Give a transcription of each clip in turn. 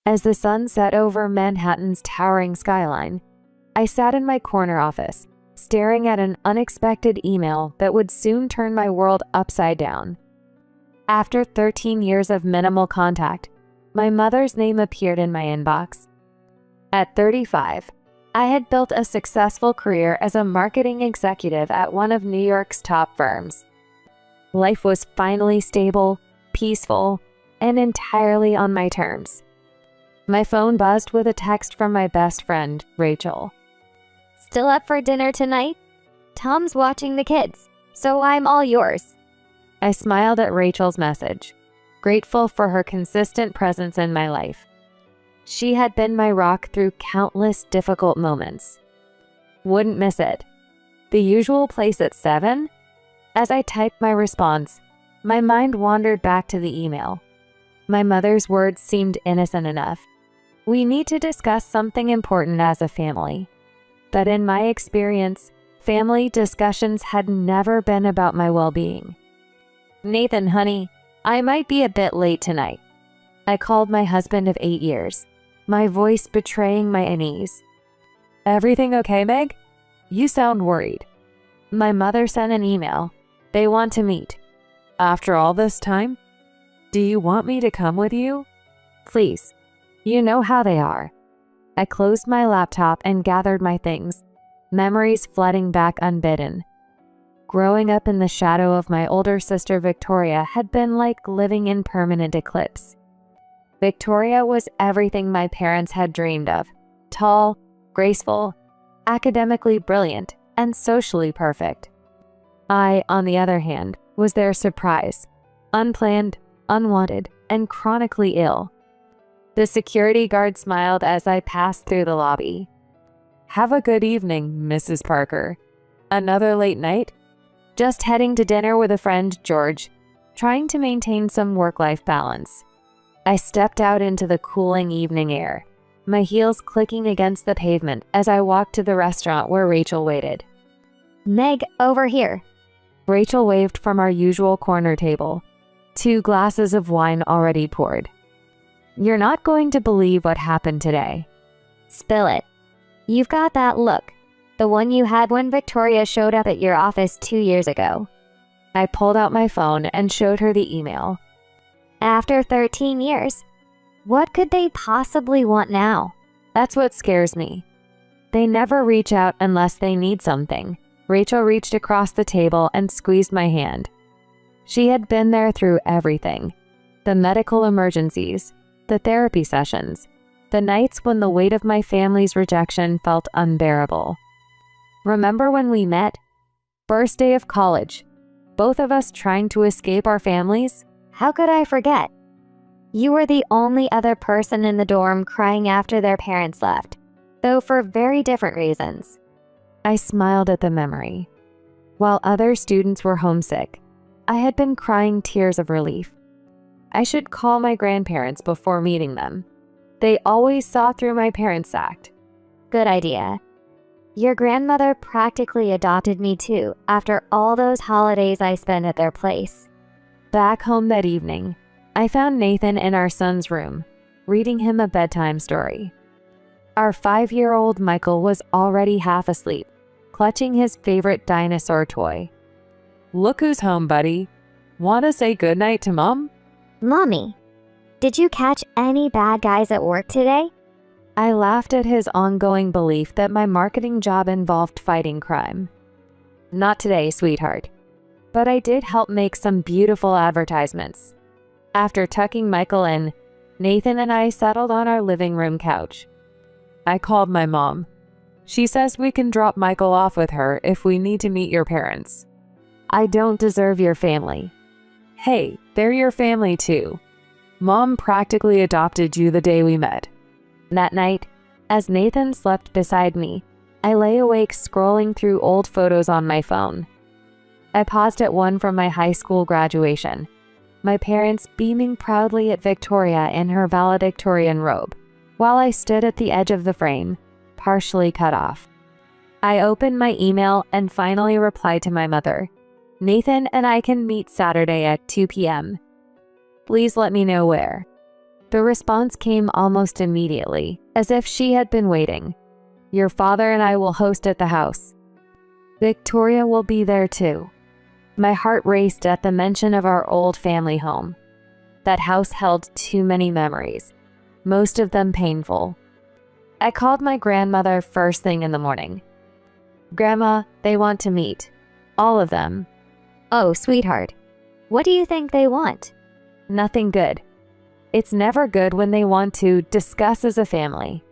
As the sun set over Manhattan's towering skyline, I sat in my corner office, staring at an unexpected email that would soon turn my world upside down. After 13 years of minimal contact, my mother's name appeared in my inbox. At 35, I had built a successful career as a marketing executive at one of New York's top firms. Life was finally stable, peaceful, and entirely on my terms. My phone buzzed with a text from my best friend, Rachel. Still up for dinner tonight? Tom's watching the kids, so I'm all yours. I smiled at Rachel's message, grateful for her consistent presence in my life. She had been my rock through countless difficult moments. Wouldn't miss it. The usual place at 7? As I typed my response, my mind wandered back to the email. My mother's words seemed innocent enough. We need to discuss something important as a family. But in my experience, family discussions had never been about my well-being. Nathan, honey, I might be a bit late tonight. I called my husband of 8 years, my voice betraying my unease. Everything okay, Meg? You sound worried. My mother sent an email. They want to meet. After all this time? Do you want me to come with you? Please. You know how they are. I closed my laptop and gathered my things, memories flooding back unbidden. Growing up in the shadow of my older sister Victoria had been like living in permanent eclipse. Victoria was everything my parents had dreamed of: tall, graceful, academically brilliant, and socially perfect. I, on the other hand, was their surprise, unplanned, unwanted, and chronically ill. The security guard smiled as I passed through the lobby. Have a good evening, Mrs. Parker. Another late night? Just heading to dinner with a friend, George, trying to maintain some work-life balance. I stepped out into the cooling evening air, my heels clicking against the pavement as I walked to the restaurant where Rachel waited. Meg, over here. Rachel waved from our usual corner table, 2 glasses of wine already poured. You're not going to believe what happened today. Spill it. You've got that look, the one you had when Victoria showed up at your office 2 years ago. I pulled out my phone and showed her the email. After 13 years, what could they possibly want now? That's what scares me. They never reach out unless they need something. Rachel reached across the table and squeezed my hand. She had been there through everything: the medical emergencies, the therapy sessions, the nights when the weight of my family's rejection felt unbearable. Remember when we met? First day of college, both of us trying to escape our families? How could I forget? You were the only other person in the dorm crying after their parents left, though for very different reasons. I smiled at the memory. While other students were homesick, I had been crying tears of relief. I should call my grandparents before meeting them. They always saw through my parents' act. Good idea. Your grandmother practically adopted me too, after all those holidays I spent at their place. Back home that evening, I found Nathan in our son's room, reading him a bedtime story. Our 5-year-old Michael was already half asleep, clutching his favorite dinosaur toy. Look who's home, buddy. Want to say goodnight to Mom? Mommy, did you catch any bad guys at work today? I laughed at his ongoing belief that my marketing job involved fighting crime. Not today, sweetheart. But I did help make some beautiful advertisements. After tucking Michael in, Nathan and I settled on our living room couch. I called my mom. She says we can drop Michael off with her if we need to meet your parents. I don't deserve your family. Hey, they're your family too. Mom practically adopted you the day we met. That night, as Nathan slept beside me, I lay awake scrolling through old photos on my phone. I paused at one from my high school graduation, my parents beaming proudly at Victoria in her valedictorian robe, while I stood at the edge of the frame, partially cut off. I opened my email and finally replied to my mother. Nathan and I can meet Saturday at 2 p.m. Please let me know where. The response came almost immediately, as if she had been waiting. "Your father and I will host at the house. Victoria will be there too." My heart raced at the mention of our old family home. That house held too many memories, most of them painful. I called my grandmother first thing in the morning. "Grandma, they want to meet. All of them." Oh, sweetheart. What do you think they want? "Nothing good. It's never good when they want to discuss as a family."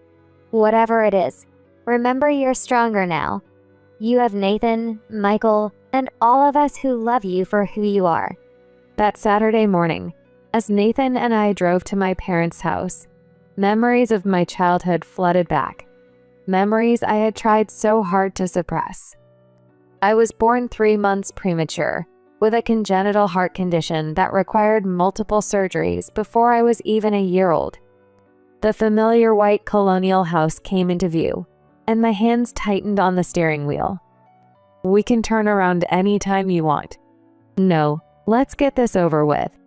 Whatever it is, remember you're stronger now. You have Nathan, Michael, and all of us who love you for who you are. That Saturday morning, as Nathan and I drove to my parents' house, memories of my childhood flooded back. Memories I had tried so hard to suppress. I was born 3 months premature, with a congenital heart condition that required multiple surgeries before I was even a year old. The familiar white colonial house came into view, and my hands tightened on the steering wheel. "We can turn around anytime you want." "No, let's get this over with."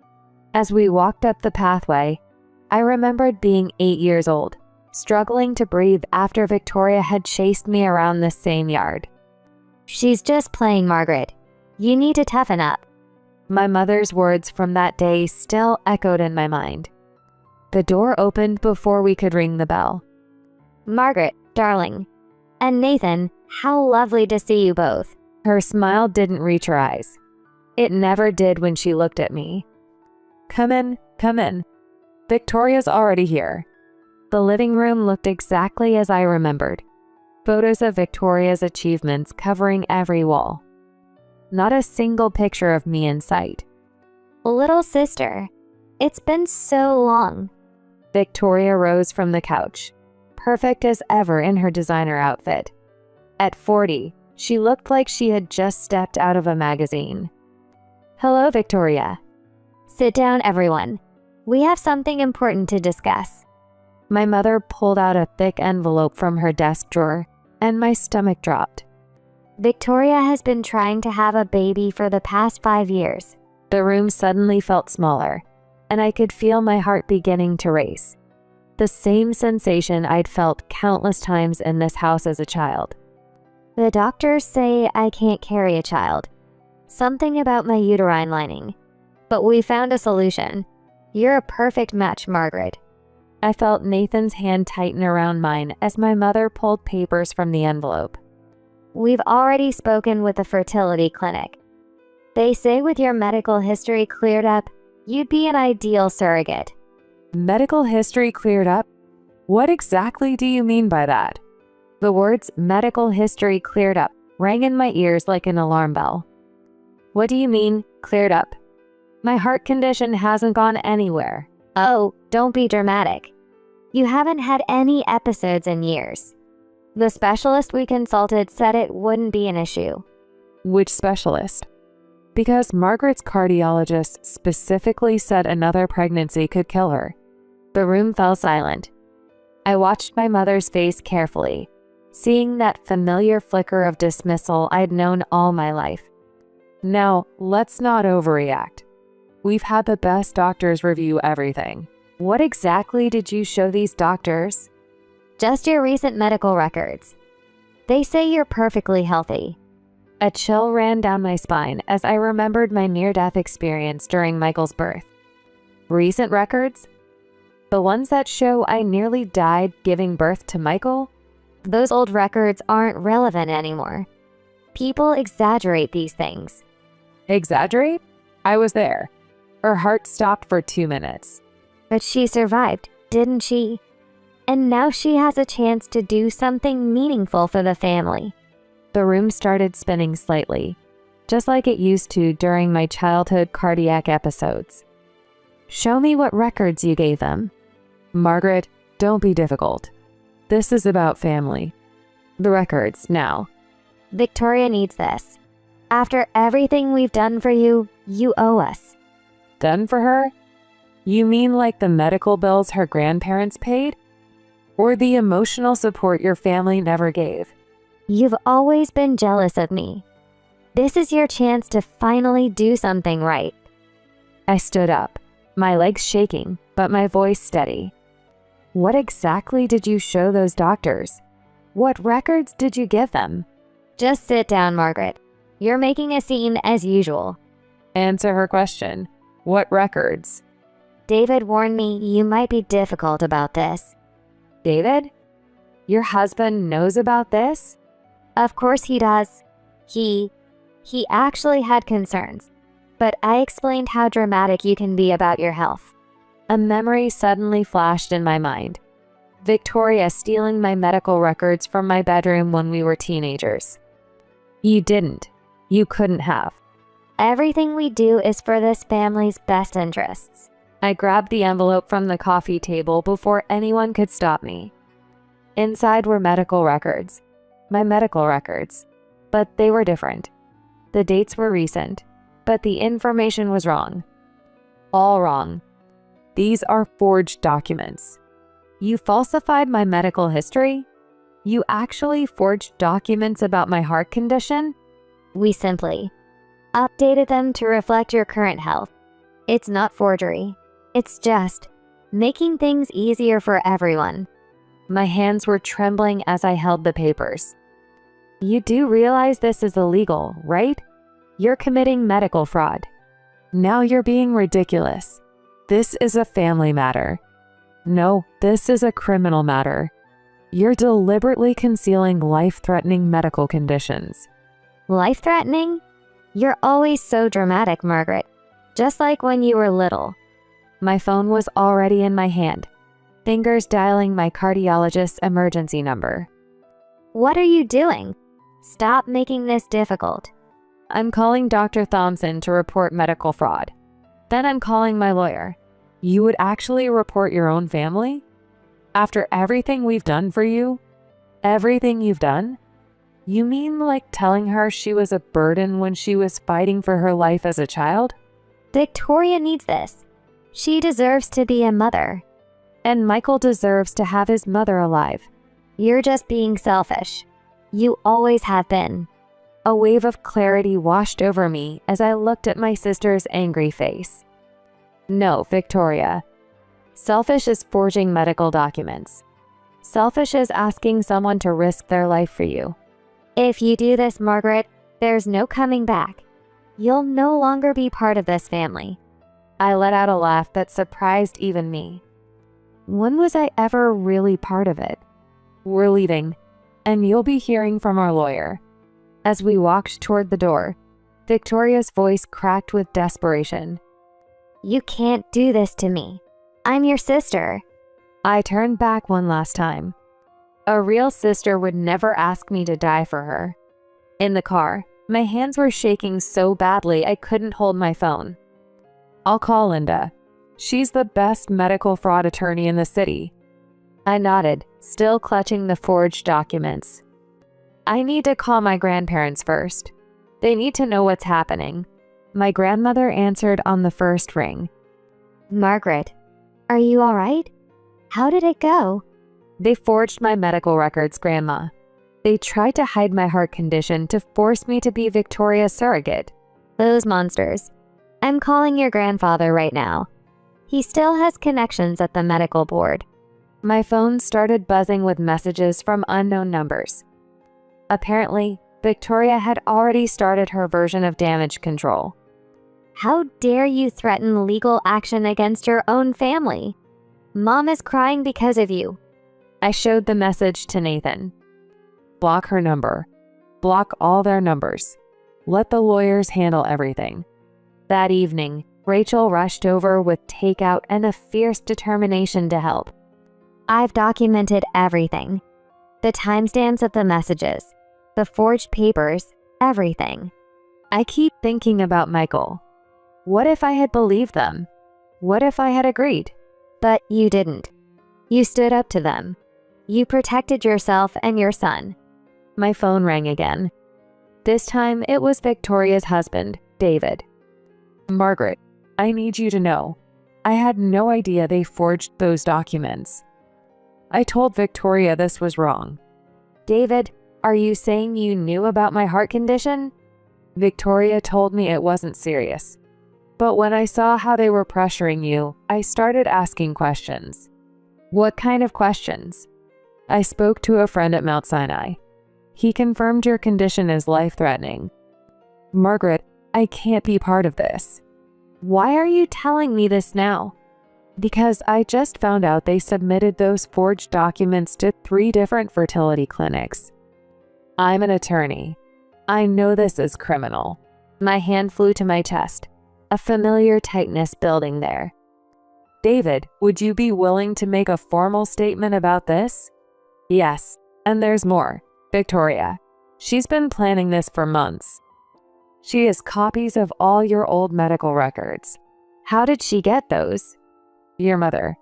As we walked up the pathway, I remembered being 8 years old, struggling to breathe after Victoria had chased me around the same yard. She's just playing, Margaret. You need to toughen up. My mother's words from that day still echoed in my mind. The door opened before we could ring the bell. Margaret, darling. And Nathan, how lovely to see you both. Her smile didn't reach her eyes. It never did when she looked at me. Come in, come in. Victoria's already here." The living room looked exactly as I remembered. Photos of Victoria's achievements covering every wall. Not a single picture of me in sight. Little sister, it's been so long. Victoria rose from the couch, perfect as ever in her designer outfit. At 40, she looked like she had just stepped out of a magazine. "Hello, Victoria." Sit down, everyone. We have something important to discuss. My mother pulled out a thick envelope from her desk drawer, and my stomach dropped. Victoria has been trying to have a baby for the past 5 years. The room suddenly felt smaller, and I could feel my heart beginning to race. The same sensation I'd felt countless times in this house as a child. The doctors say I can't carry a child. Something about my uterine lining. But we found a solution. You're a perfect match, Margaret. I felt Nathan's hand tighten around mine as my mother pulled papers from the envelope. We've already spoken with the fertility clinic. They say with your medical history cleared up, you'd be an ideal surrogate. Medical history cleared up? What exactly do you mean by that? The words medical history cleared up rang in my ears like an alarm bell. What do you mean, cleared up? My heart condition hasn't gone anywhere. Oh, don't be dramatic. You haven't had any episodes in years. The specialist we consulted said it wouldn't be an issue. Which specialist? Because Margaret's cardiologist specifically said another pregnancy could kill her. The room fell silent. I watched my mother's face carefully, seeing that familiar flicker of dismissal I'd known all my life. Now, let's not overreact. We've had the best doctors review everything. What exactly did you show these doctors? Just your recent medical records. They say you're perfectly healthy. A chill ran down my spine as I remembered my near-death experience during Michael's birth. Recent records? The ones that show I nearly died giving birth to Michael? Those old records aren't relevant anymore. People exaggerate these things. Exaggerate? I was there. Her heart stopped for 2 minutes. But she survived, didn't she? And now she has a chance to do something meaningful for the family. The room started spinning slightly, just like it used to during my childhood cardiac episodes. Show me what records you gave them. Margaret, don't be difficult. This is about family. The records, now. Victoria needs this. After everything we've done for you, you owe us. Done for her? You mean like the medical bills her grandparents paid? Or the emotional support your family never gave? You've always been jealous of me. This is your chance to finally do something right. I stood up, my legs shaking, but my voice steady. What exactly did you show those doctors? What records did you give them? Just sit down, Margaret. You're making a scene as usual. Answer her question. What records? David warned me you might be difficult about this. David? Your husband knows about this? Of course he does. He actually had concerns, but I explained how dramatic you can be about your health. A memory suddenly flashed in my mind. Victoria stealing my medical records from my bedroom when we were teenagers. You didn't. You couldn't have. Everything we do is for this family's best interests. I grabbed the envelope from the coffee table before anyone could stop me. Inside were medical records. My medical records. But they were different. The dates were recent, but the information was wrong. All wrong. These are forged documents. You falsified my medical history? You actually forged documents about my heart condition? We simply updated them to reflect your current health. It's not forgery. It's just making things easier for everyone. My hands were trembling as I held the papers. You do realize this is illegal, right? You're committing medical fraud. Now you're being ridiculous. This is a family matter. No, this is a criminal matter. You're deliberately concealing life-threatening medical conditions. Life-threatening? You're always so dramatic, Margaret. Just like when you were little. My phone was already in my hand, fingers dialing my cardiologist's emergency number. What are you doing? Stop making this difficult. I'm calling Dr. Thompson to report medical fraud. Then I'm calling my lawyer. You would actually report your own family? After everything we've done for you? Everything you've done? You mean like telling her she was a burden when she was fighting for her life as a child? Victoria needs this. She deserves to be a mother. And Michael deserves to have his mother alive. You're just being selfish. You always have been. A wave of clarity washed over me as I looked at my sister's angry face. No, Victoria. Selfish is forging medical documents. Selfish is asking someone to risk their life for you. If you do this, Margaret, there's no coming back. You'll no longer be part of this family. I let out a laugh that surprised even me. When was I ever really part of it? We're leaving, and you'll be hearing from our lawyer. As we walked toward the door, Victoria's voice cracked with desperation. You can't do this to me. I'm your sister. I turned back one last time. A real sister would never ask me to die for her. In the car, my hands were shaking so badly I couldn't hold my phone. I'll call Linda. She's the best medical fraud attorney in the city. I nodded, still clutching the forged documents. I need to call my grandparents first. They need to know what's happening. My grandmother answered on the first ring. Margaret, are you all right? How did it go? They forged my medical records, Grandma. They tried to hide my heart condition to force me to be Victoria's surrogate. Those monsters. I'm calling your grandfather right now. He still has connections at the medical board. My phone started buzzing with messages from unknown numbers. Apparently, Victoria had already started her version of damage control. How dare you threaten legal action against your own family? Mom is crying because of you. I showed the message to Nathan. Block her number. Block all their numbers. Let the lawyers handle everything. That evening, Rachel rushed over with takeout and a fierce determination to help. I've documented everything. The timestamps of the messages, the forged papers, everything. I keep thinking about Michael. What if I had believed them? What if I had agreed? But you didn't. You stood up to them. You protected yourself and your son. My phone rang again. This time it was Victoria's husband, David. Margaret, I need you to know. I had no idea they forged those documents. I told Victoria this was wrong. David, are you saying you knew about my heart condition? Victoria told me it wasn't serious. But when I saw how they were pressuring you, I started asking questions. What kind of questions? I spoke to a friend at Mount Sinai. He confirmed your condition is life-threatening. Margaret, I can't be part of this. Why are you telling me this now? Because I just found out they submitted those forged documents to 3 different fertility clinics. I'm an attorney. I know this is criminal. My hand flew to my chest, a familiar tightness building there. David, would you be willing to make a formal statement about this? Yes, and there's more. Victoria. She's been planning this for months. She has copies of all your old medical records. How did she get those? Your mother.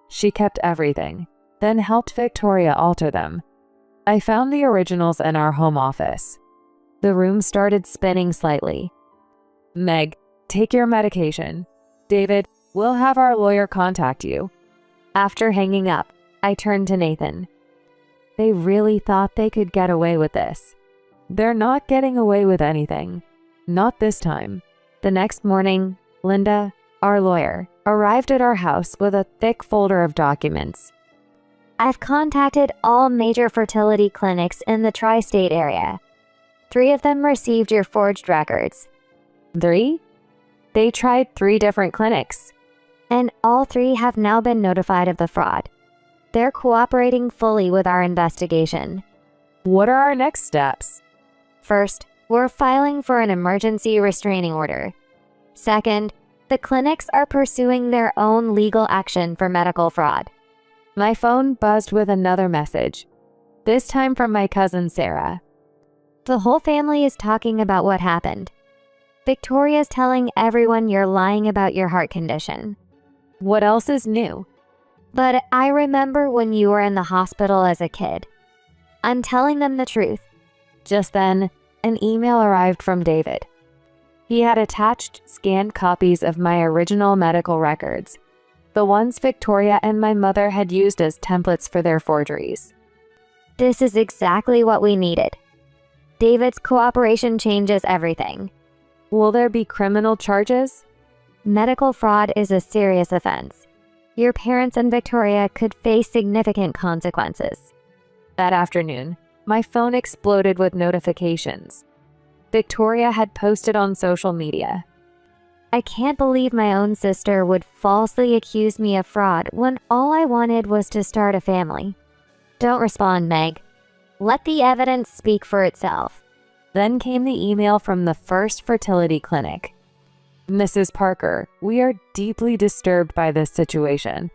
She kept everything, then helped Victoria alter them. I found the originals in our home office. The room started spinning slightly. Meg, take your medication. David, we'll have our lawyer contact you. After hanging up, I turned to Nathan. They really thought they could get away with this. They're not getting away with anything. Not this time. The next morning, Linda, our lawyer, arrived at our house with a thick folder of documents. I've contacted all major fertility clinics in the tri-state area. 3 of them received your forged records. 3? They tried 3 different clinics. And all 3 have now been notified of the fraud. They're cooperating fully with our investigation. What are our next steps? First, we're filing for an emergency restraining order. Second, the clinics are pursuing their own legal action for medical fraud. My phone buzzed with another message, this time from my cousin Sarah. The whole family is talking about what happened. Victoria's telling everyone you're lying about your heart condition. What else is new? But I remember when you were in the hospital as a kid. I'm telling them the truth. Just then, an email arrived from David. He had attached scanned copies of my original medical records, the ones Victoria and my mother had used as templates for their forgeries. This is exactly what we needed. David's cooperation changes everything. Will there be criminal charges? Medical fraud is a serious offense. Your parents and Victoria could face significant consequences. That afternoon, my phone exploded with notifications. Victoria had posted on social media. I can't believe my own sister would falsely accuse me of fraud when all I wanted was to start a family. Don't respond, Meg. Let the evidence speak for itself. Then came the email from the first fertility clinic. Mrs. Parker, we are deeply disturbed by this situation.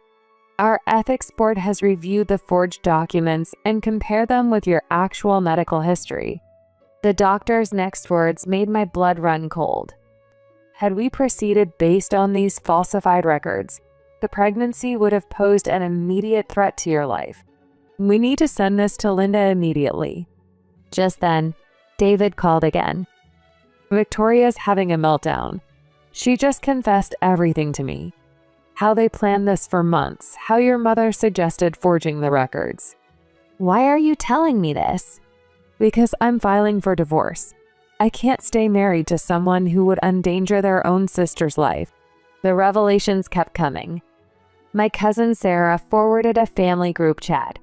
Our ethics board has reviewed the forged documents and compared them with your actual medical history. The doctor's next words made my blood run cold. Had we proceeded based on these falsified records, the pregnancy would have posed an immediate threat to your life. We need to send this to Linda immediately. Just then, David called again. Victoria's having a meltdown. She just confessed everything to me. How they planned this for months, how your mother suggested forging the records. Why are you telling me this? Because I'm filing for divorce. I can't stay married to someone who would endanger their own sister's life. The revelations kept coming. My cousin Sarah forwarded a family group chat.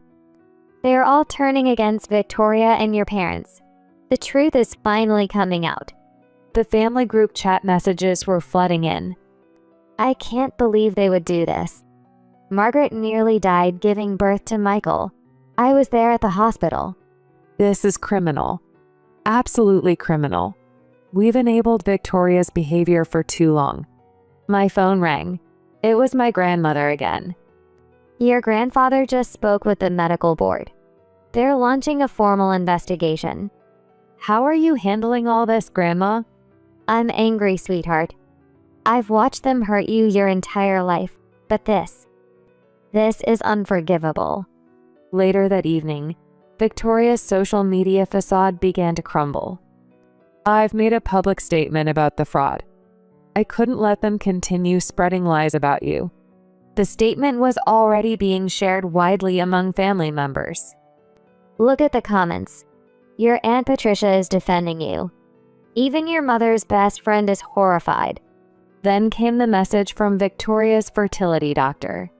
They're all turning against Victoria and your parents. The truth is finally coming out. The family group chat messages were flooding in. I can't believe they would do this. Margaret nearly died giving birth to Michael. I was there at the hospital. This is criminal. Absolutely criminal. We've enabled Victoria's behavior for too long. My phone rang. It was my grandmother again. Your grandfather just spoke with the medical board. They're launching a formal investigation. How are you handling all this, Grandma? I'm angry, sweetheart. I've watched them hurt you your entire life, but this is unforgivable. Later that evening, Victoria's social media facade began to crumble. I've made a public statement about the fraud. I couldn't let them continue spreading lies about you. The statement was already being shared widely among family members. Look at the comments. Your Aunt Patricia is defending you. Even your mother's best friend is horrified. Then came the message from Victoria's fertility doctor.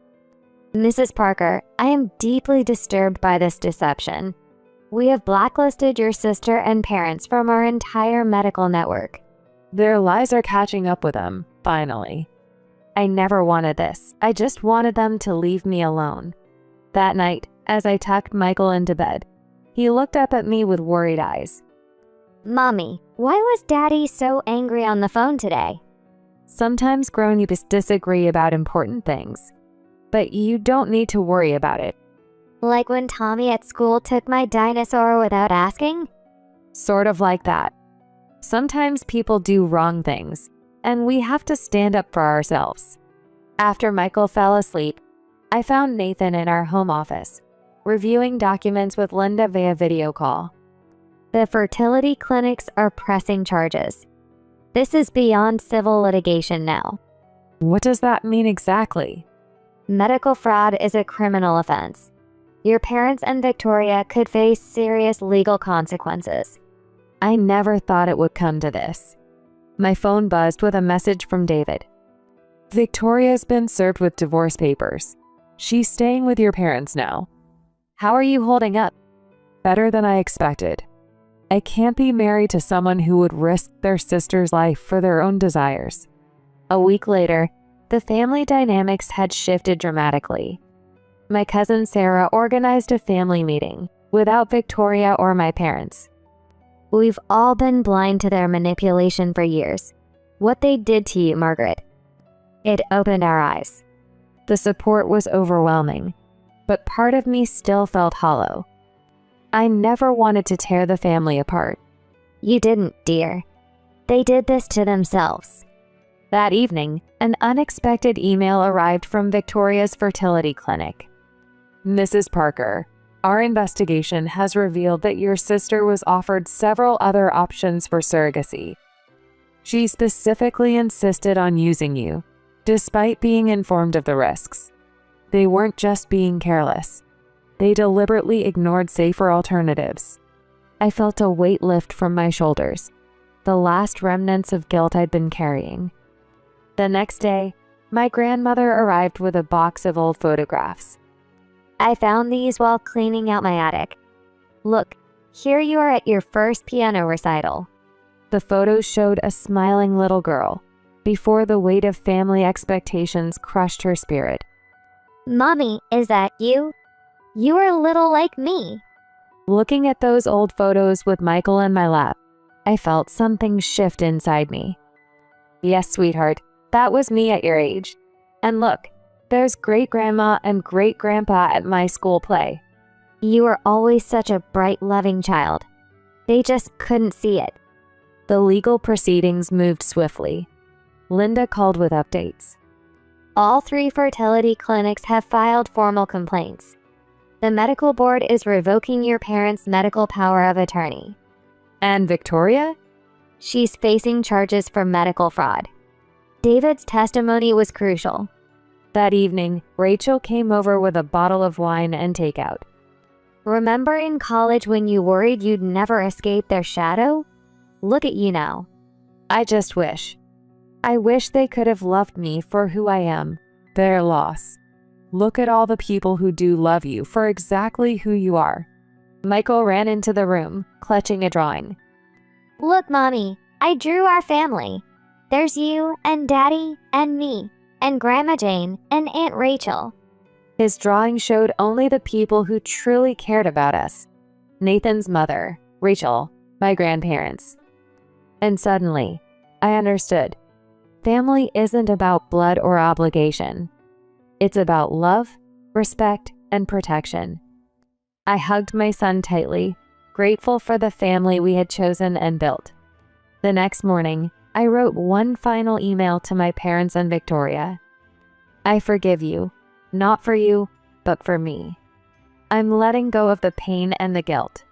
Mrs. Parker, I am deeply disturbed by this deception. We have blacklisted your sister and parents from our entire medical network. Their lies are catching up with them, finally. I never wanted this. I just wanted them to leave me alone. That night, as I tucked Michael into bed, he looked up at me with worried eyes. Mommy, why was Daddy so angry on the phone today? Sometimes grown-ups disagree about important things, but you don't need to worry about it. Like when Tommy at school took my dinosaur without asking? Sort of like that. Sometimes people do wrong things, and we have to stand up for ourselves. After Michael fell asleep, I found Nathan in our home office, reviewing documents with Linda via video call. The fertility clinics are pressing charges. This is beyond civil litigation now. What does that mean exactly? Medical fraud is a criminal offense. Your parents and Victoria could face serious legal consequences. I never thought it would come to this. My phone buzzed with a message from David. Victoria's been served with divorce papers. She's staying with your parents now. How are you holding up? Better than I expected. I can't be married to someone who would risk their sister's life for their own desires. A week later, the family dynamics had shifted dramatically. My cousin Sarah organized a family meeting without Victoria or my parents. We've all been blind to their manipulation for years. What they did to you, Margaret. It opened our eyes. The support was overwhelming, but part of me still felt hollow. I never wanted to tear the family apart. You didn't, dear. They did this to themselves. That evening, an unexpected email arrived from Victoria's fertility clinic. Mrs. Parker, our investigation has revealed that your sister was offered several other options for surrogacy. She specifically insisted on using you, despite being informed of the risks. They weren't just being careless. They deliberately ignored safer alternatives. I felt a weight lift from my shoulders, the last remnants of guilt I'd been carrying. The next day, my grandmother arrived with a box of old photographs. I found these while cleaning out my attic. Look, here you are at your first piano recital. The photos showed a smiling little girl, before the weight of family expectations crushed her spirit. Mommy, is that you? You are little like me. Looking at those old photos with Michael in my lap, I felt something shift inside me. Yes, sweetheart, that was me at your age. And look, there's great-grandma and great-grandpa at my school play. You were always such a bright, loving child. They just couldn't see it. The legal proceedings moved swiftly. Linda called with updates. All 3 fertility clinics have filed formal complaints. The medical board is revoking your parents' medical power of attorney. And Victoria? She's facing charges for medical fraud. David's testimony was crucial. That evening, Rachel came over with a bottle of wine and takeout. Remember in college when you worried you'd never escape their shadow? Look at you now. I just wish. I wish they could have loved me for who I am, their loss. Look at all the people who do love you for exactly who you are. Michael ran into the room, clutching a drawing. Look, Mommy, I drew our family. There's you and Daddy and me and Grandma Jane and Aunt Rachel. His drawing showed only the people who truly cared about us. Nathan's mother, Rachel, my grandparents. And suddenly, I understood. Family isn't about blood or obligation. It's about love, respect, and protection. I hugged my son tightly, grateful for the family we had chosen and built. The next morning, I wrote one final email to my parents and Victoria. I forgive you, not for you, but for me. I'm letting go of the pain and the guilt.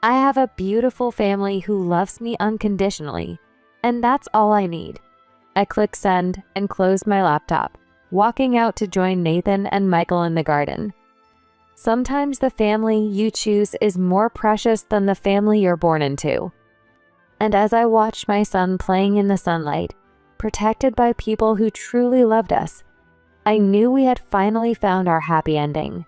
I have a beautiful family who loves me unconditionally, and that's all I need. I clicked send and closed my laptop, walking out to join Nathan and Michael in the garden. Sometimes the family you choose is more precious than the family you're born into. And as I watched my son playing in the sunlight, protected by people who truly loved us. I knew we had finally found our happy ending.